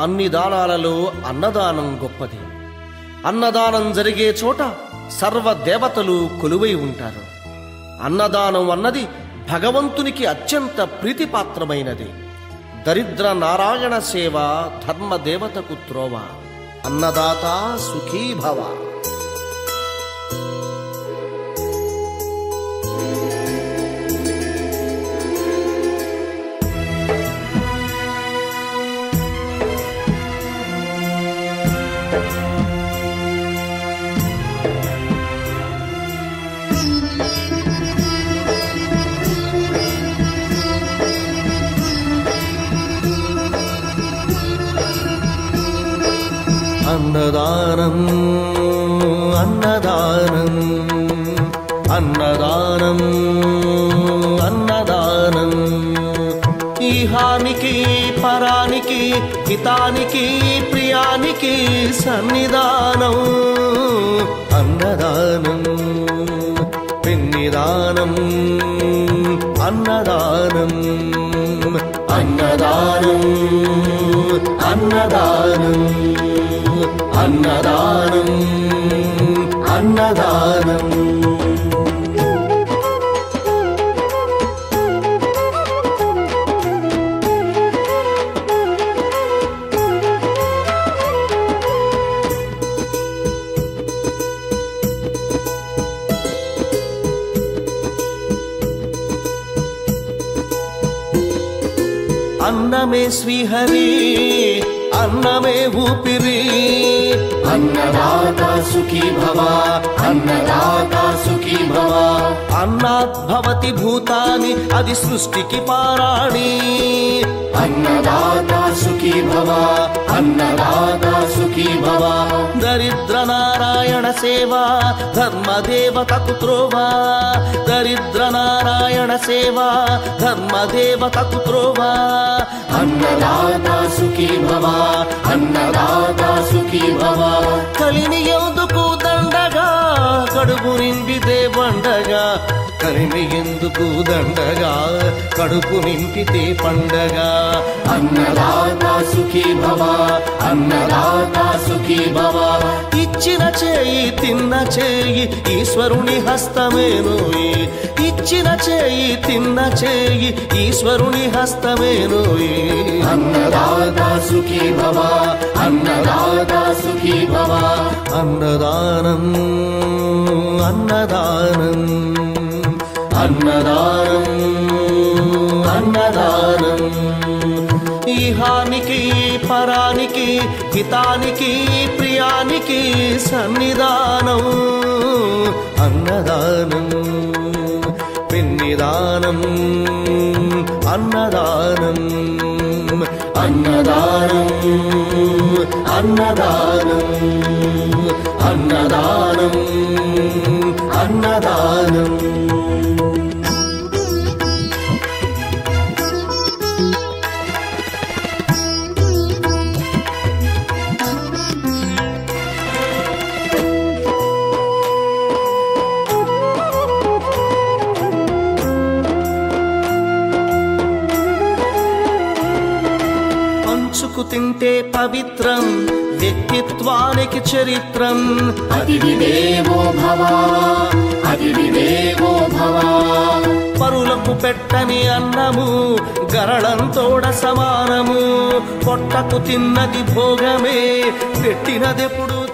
అన్ని దానాలలో అన్నదానం గొప్పది. అన్నదానం జరిగే చోట సర్వ దేవతలు కొలువై ఉంటారు. అన్నదానం అన్నది భగవంతునికి అత్యంత ప్రీతిపాత్రమైనది. దరిద్ర నారాయణ సేవ ధర్మదేవతకు త్రోవ. అన్నదాత సుఖీభవ. అన్నదానం అన్నదానం అన్నదానం అన్నదానం. ఈహానికి పరానికి హితానికి ప్రియానికి సన్నిధానం. అన్నదానం పిన్నిదానం అన్నదానం అన్నదానం అన్నదానం అన్నదానం అన్నదానం. అన్నమే శ్రీహరి అన్నమే ఊపిరి. అన్నదాత సుఖీ భవ అన్నదాత సుఖీ భవ. అన్నాద్భవతి భూతాని అది సృష్టికి పారాణి. అన్నదాత సుఖీ భవ అన్నదాత సుఖీ భవ. దరిద్ర నారాయణ సేవ ధర్మదేవతకు త్రోవ. దరిద్ర నారాయణ సేవ ధర్మదేవతకు త్రోవ. అన్నదాత సుఖీ భవ అన్నదాత సుఖీ భవ. కలిని ఎందుకు దండగా కడుపు నిండితే పండగ. కలిని ఎందుకు దండగా కడుపు నింపితే పండగ. అన్నదాత సుఖీ భవ అన్నదాత సుఖీ భవ. ఇచ్చిన చేయి తిన్న చేయి ఈశ్వరుని హస్తమేనోయి. ఇచ్చిన చేయి తిన్న చేయి ఈశ్వరుని హస్తమేనోయి. అన్నదాత సుఖీ భవ అన్నదాత సుఖీ భవ. అన్నదానం అన్నదానం అన్నదానం అన్నదానం. ఈహానికి పరానికి హితానికి ప్రియానికి సన్నిధానం. అన్నదానం పిన్నిదానం అన్నదానం అన్నదానం అన్నదానం అన్నదానం అన్నదానం. పంచుకు తింటే పవిత్రం వ్యక్తిత్వానికి చరిత్రం. అతిథి దేవో భవ అతిథి దేవో భవ. పరులకు పెట్టని అన్నము గరళంతోడ సమానము. పొట్టకు తిన్నది భోగమే పెట్టినదెప్పుడు